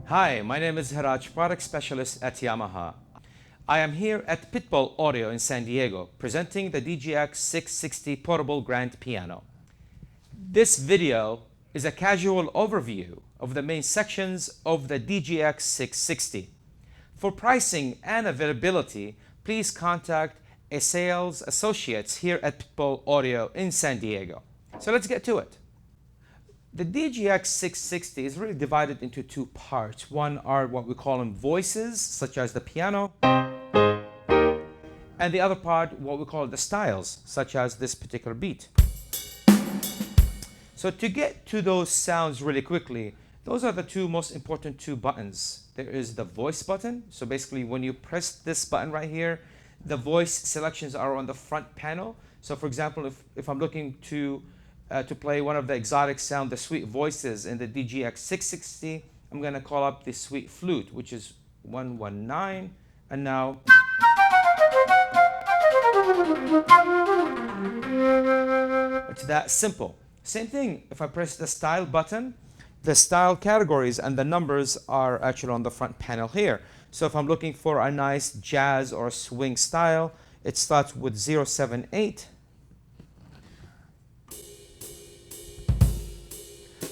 Hi, my name is Heratch, product specialist at Yamaha. I am here at Pitbull Audio in San Diego, presenting the DGX-660 portable grand piano. This video is a casual overview of the main sections of the DGX-660. For pricing and availability, please contact a sales associates here at Pitbull Audio in San Diego. So let's get to it. The DGX-660 is really divided into two parts. One are what we call them voices, such as the piano, and the other part, what we call the styles, such as this particular beat. So to get to those sounds really quickly, those are the two most important two buttons. There is the voice button. So basically when you press this button right here, the voice selections are on the front panel. So for example, if I'm looking to play one of the exotic sound, the sweet voices in the DGX-660, I'm going to call up the sweet flute, which is 119, and now it's that simple. Same thing, if I press the style button, the style categories and the numbers are actually on the front panel here. So if I'm looking for a nice jazz or swing style, it starts with 078.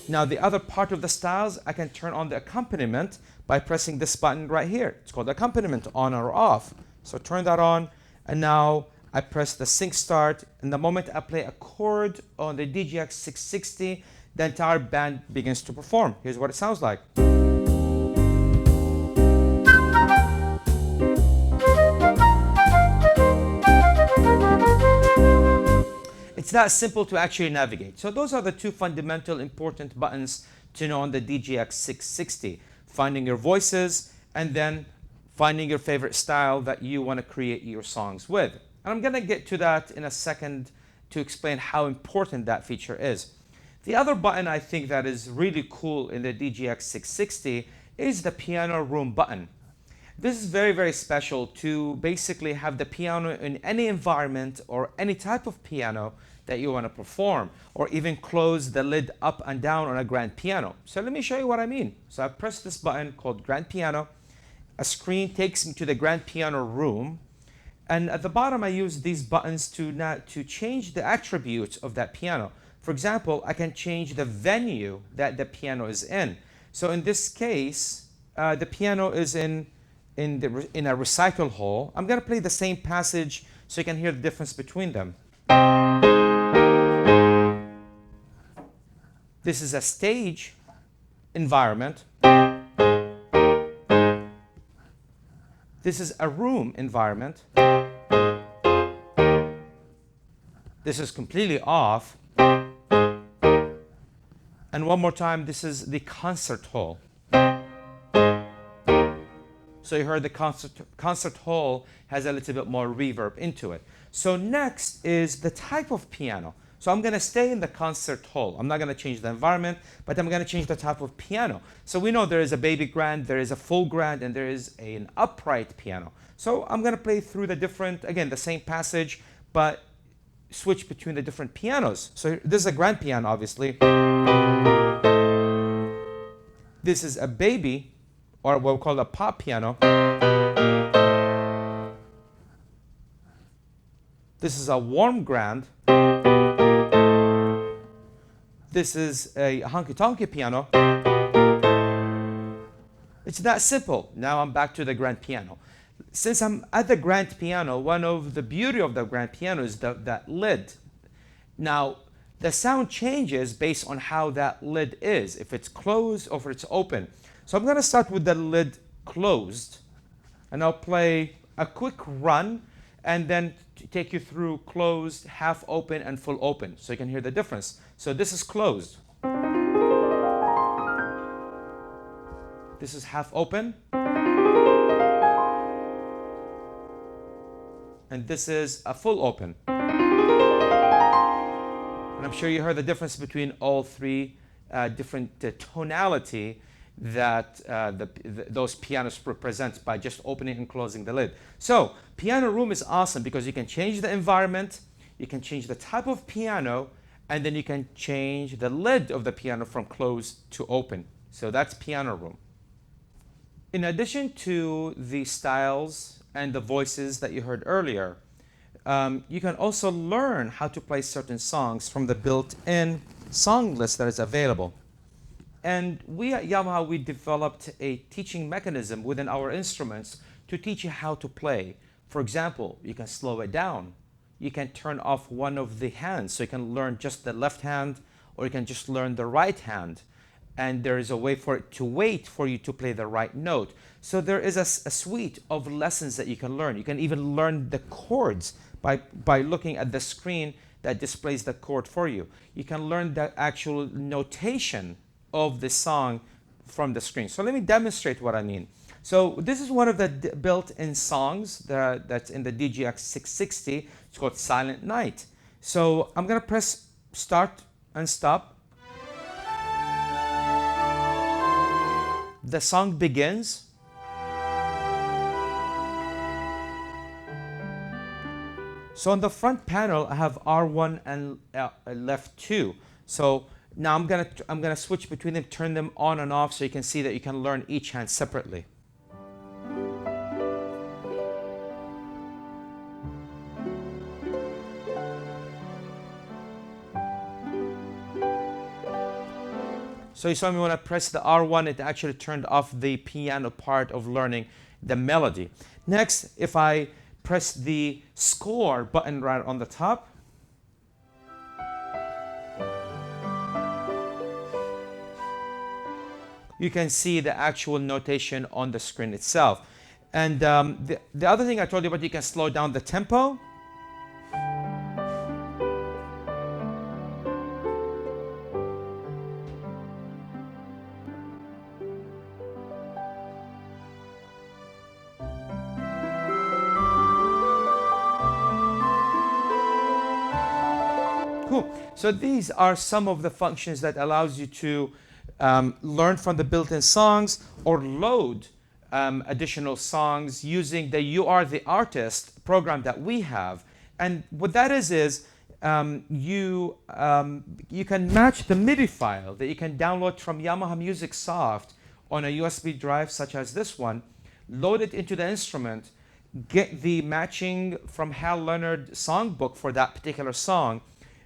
Now the other part of the styles, I can turn on the accompaniment by pressing this button right here. It's called accompaniment, on or off. So turn that on, and now I press the sync start, and the moment I play a chord on the DGX-660, the entire band begins to perform. Here's what it sounds like. It's that simple to actually navigate. So those are the two fundamental important buttons to know on the DGX-660. Finding your voices, and then finding your favorite style that you want to create your songs with. And I'm going to get to that in a second to explain how important that feature is. The other button I think that is really cool in the DGX-660 is the piano room button. This is very, very special to basically have the piano in any environment or any type of piano that you want to perform, or even close the lid up and down on a grand piano. So let me show you what I mean. So I press this button called grand piano. A screen takes me to the grand piano room, and at the bottom I use these buttons to change the attributes of that piano. For example, I can change the venue that the piano is in. So in this case, the piano is in a recital hall. I'm going to play the same passage so you can hear the difference between them. This is a stage environment. This is a room environment. This is completely off. And one more time, this is the concert hall. So you heard the concert hall has a little bit more reverb into it. So next is the type of piano. So I'm going to stay in the concert hall. I'm not going to change the environment, but I'm going to change the type of piano. So we know there is a baby grand, there is a full grand, and there is an upright piano. So I'm going to play through the different, again, the same passage, but switch between the different pianos. So this is a grand piano, obviously. This is a baby, or what we call a pop piano. This is a warm grand. This is a honky-tonky piano. It's that simple. Now I'm back to the grand piano. Since I'm at the grand piano, one of the beauty of the grand piano is that lid. Now, the sound changes based on how that lid is, if it's closed or if it's open. So I'm going to start with the lid closed, and I'll play a quick run and then take you through closed, half open, and full open, so you can hear the difference. So this is closed. This is half open. And this is a full open. And I'm sure you heard the difference between all three different tonality that those pianos represent by just opening and closing the lid. So piano room is awesome because you can change the environment, you can change the type of piano, and then you can change the lid of the piano from closed to open. So that's piano room. In addition to the styles and the voices that you heard earlier, you can also learn how to play certain songs from the built-in song list that is available. And we at Yamaha, we developed a teaching mechanism within our instruments to teach you how to play. For example, you can slow it down. You can turn off one of the hands, so you can learn just the left hand, or you can just learn the right hand. And there is a way for it to wait for you to play the right note. So there is a suite of lessons that you can learn. You can even learn the chords by looking at the screen that displays the chord for you. You can learn the actual notation of the song from the screen. So let me demonstrate what I mean. So this is one of the built-in songs that's in the DGX-660. It's called Silent Night. So I'm gonna press start and stop. The song begins. So on the front panel, I have R1 and left 2. So now I'm gonna switch between them, turn them on and off, so you can see that you can learn each hand separately. So you saw me when I pressed the R1, it actually turned off the piano part of learning the melody. Next, if I press the score button right on the top, you can see the actual notation on the screen itself. And the other thing I told you about, you can slow down the tempo. Cool. So these are some of the functions that allows you to learn from the built-in songs or load additional songs using the You Are the Artist program that we have. And what that is you can match the MIDI file that you can download from Yamaha Music Soft on a USB drive such as this one, load it into the instrument, get the matching from Hal Leonard songbook for that particular song.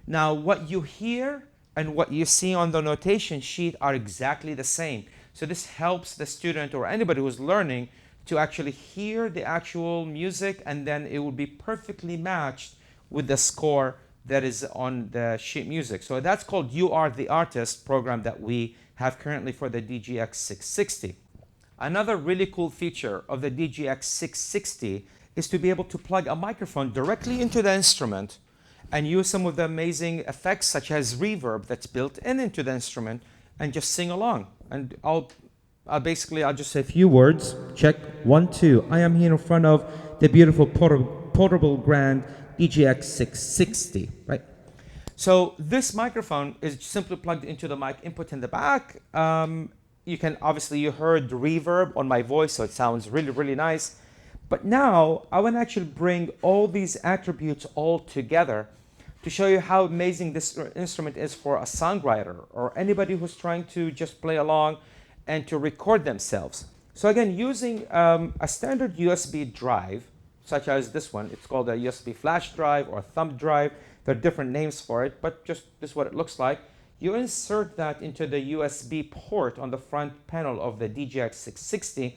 Now what you hear and what you see on the notation sheet are exactly the same. So this helps the student or anybody who's learning to actually hear the actual music, and then it will be perfectly matched with the score that is on the sheet music. So that's called You Are the Artist program that we have currently for the DGX-660. Another really cool feature of the DGX-660 is to be able to plug a microphone directly into the instrument and use some of the amazing effects such as reverb that's built into the instrument and just sing along. And I'll just say a few words. Check, 1, 2. I am here in front of the beautiful portable grand DGX-660, right? So this microphone is simply plugged into the mic input in the back. You heard the reverb on my voice, so it sounds really, really nice. But now I want to actually bring all these attributes all together to show you how amazing this instrument is for a songwriter or anybody who's trying to just play along and to record themselves. So again, using a standard USB drive, such as this one, it's called a USB flash drive or thumb drive. There are different names for it, but just this is what it looks like. You insert that into the USB port on the front panel of the DGX-660.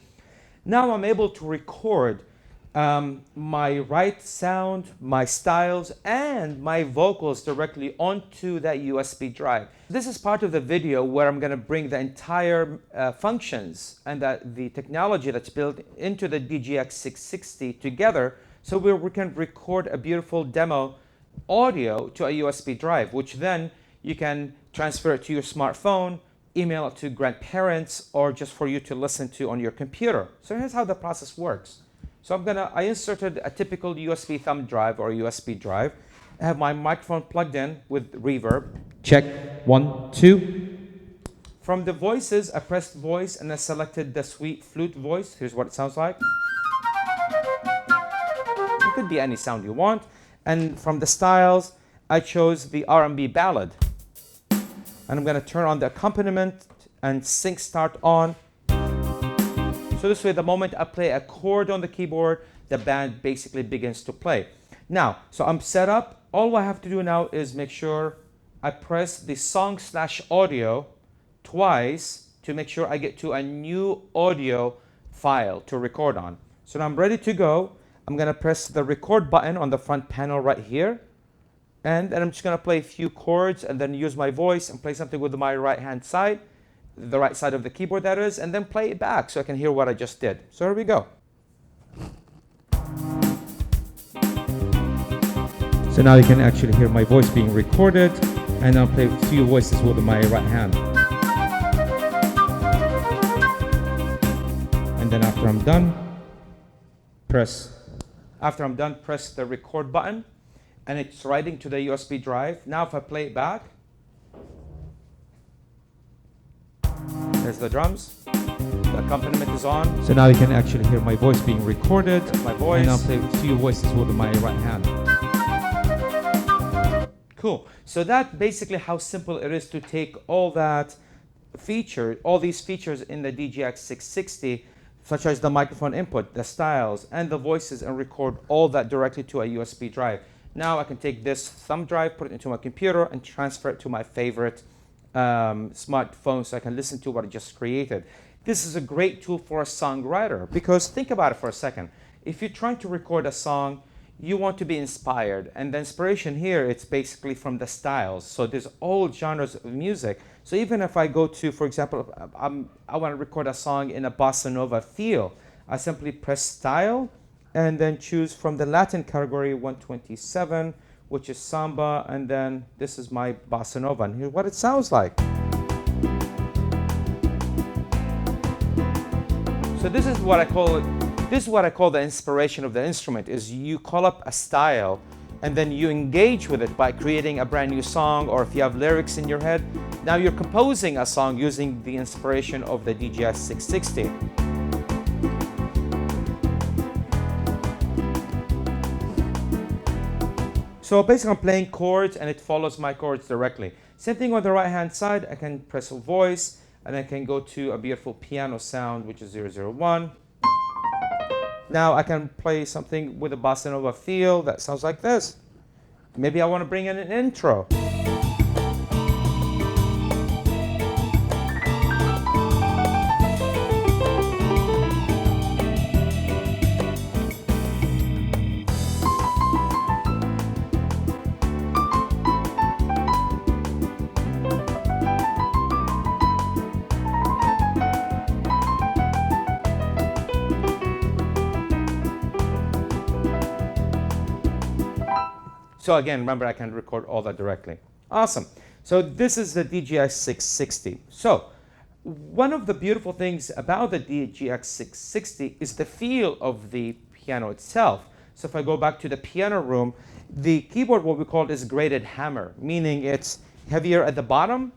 Now I'm able to record my right sound, my styles, and my vocals directly onto that USB drive. This is part of the video where I'm going to bring the entire functions and the technology that's built into the DGX-660 together, so we can record a beautiful demo audio to a USB drive, which then you can transfer it to your smartphone, email it to grandparents, or just for you to listen to on your computer. So here's how the process works. So I inserted a typical USB thumb drive or USB drive. I have my microphone plugged in with reverb. Check, 1, 2. From the voices, I pressed voice and I selected the sweet flute voice. Here's what it sounds like. It could be any sound you want. And from the styles, I chose the R&B ballad. And I'm going to turn on the accompaniment and sync start on. So So this way, the moment I play a chord on the keyboard, the band basically begins to play. Now, so I'm set up. All I have to do now is make sure I press the song/audio twice to make sure I get to a new audio file to record on. So now I'm ready to go. I'm going to press the record button on the front panel right here. And then I'm just going to play a few chords and then use my voice and play something with my right hand side, the right side of the keyboard that is, and then play it back so I can hear what I just did. So here we go. So now you can actually hear my voice being recorded, and I'll play a few voices with my right hand. And then after I'm done, press the record button, and it's writing to the USB drive. Now if I play it back, there's the drums. The accompaniment is on. So now you can actually hear my voice being recorded. That's my voice. And I'll play a few voices with my right hand. Cool. So that's basically how simple it is to take all these features in the DGX-660, such as the microphone input, the styles, and the voices, and record all that directly to a USB drive. Now I can take this thumb drive, put it into my computer, and transfer it to my favorite smartphone so I can listen to what I just created. This is a great tool for a songwriter, because think about it for a second. If you're trying to record a song, you want to be inspired, and the inspiration here, it's basically from the styles. So there's all genres of music. So even if I go to, for example, I want to record a song in a bossa nova feel, I simply press style and then choose from the Latin category 127, which is samba, and then this is my bossa nova, and here's what it sounds like. So this is what I call the inspiration of the instrument, is you call up a style and then you engage with it by creating a brand new song, or if you have lyrics in your head, now you're composing a song using the inspiration of the DGX-660. So basically I'm playing chords and it follows my chords directly. Same thing on the right hand side, I can press a voice and I can go to a beautiful piano sound, which is 001. Now I can play something with a bossa nova feel that sounds like this. Maybe I want to bring in an intro. So again, remember, I can record all that directly. Awesome. So this is the DGX-660. So one of the beautiful things about the DGX-660 is the feel of the piano itself. So if I go back to the piano room, the keyboard, what we call it, is graded hammer, meaning it's heavier at the bottom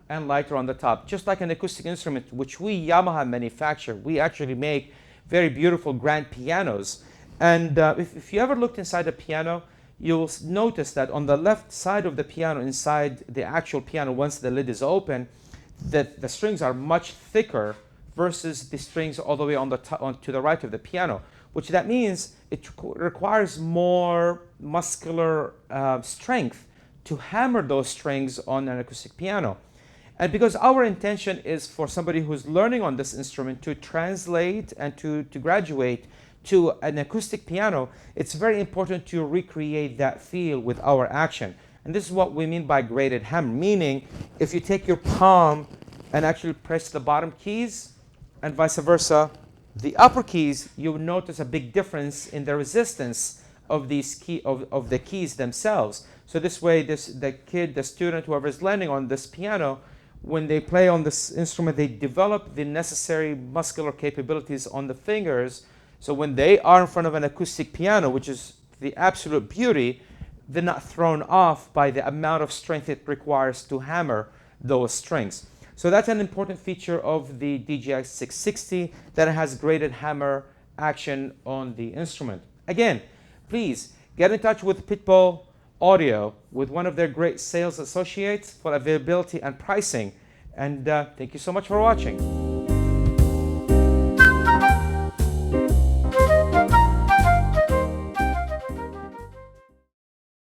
and lighter on the top, just like an acoustic instrument, which we Yamaha manufacture. We actually make very beautiful grand pianos. And if you ever looked inside a piano, you'll notice that on the left side of the piano, inside the actual piano, once the lid is open, that the strings are much thicker versus the strings all the way on to the right of the piano, which that means it requires more muscular strength to hammer those strings on an acoustic piano. And because our intention is for somebody who's learning on this instrument to translate and to graduate to an acoustic piano, it's very important to recreate that feel with our action. And this is what we mean by graded hammer, meaning if you take your palm and actually press the bottom keys and vice versa, the upper keys, you'll notice a big difference in the resistance of these of the keys themselves. So this way, the student, whoever is learning on this piano, when they play on this instrument, they develop the necessary muscular capabilities on the fingers. So when they are in front of an acoustic piano, which is the absolute beauty, they're not thrown off by the amount of strength it requires to hammer those strings. So that's an important feature of the DGX-660, that it has graded hammer action on the instrument. Again, please get in touch with Pitbull Audio, with one of their great sales associates, for availability and pricing. And thank you so much for watching.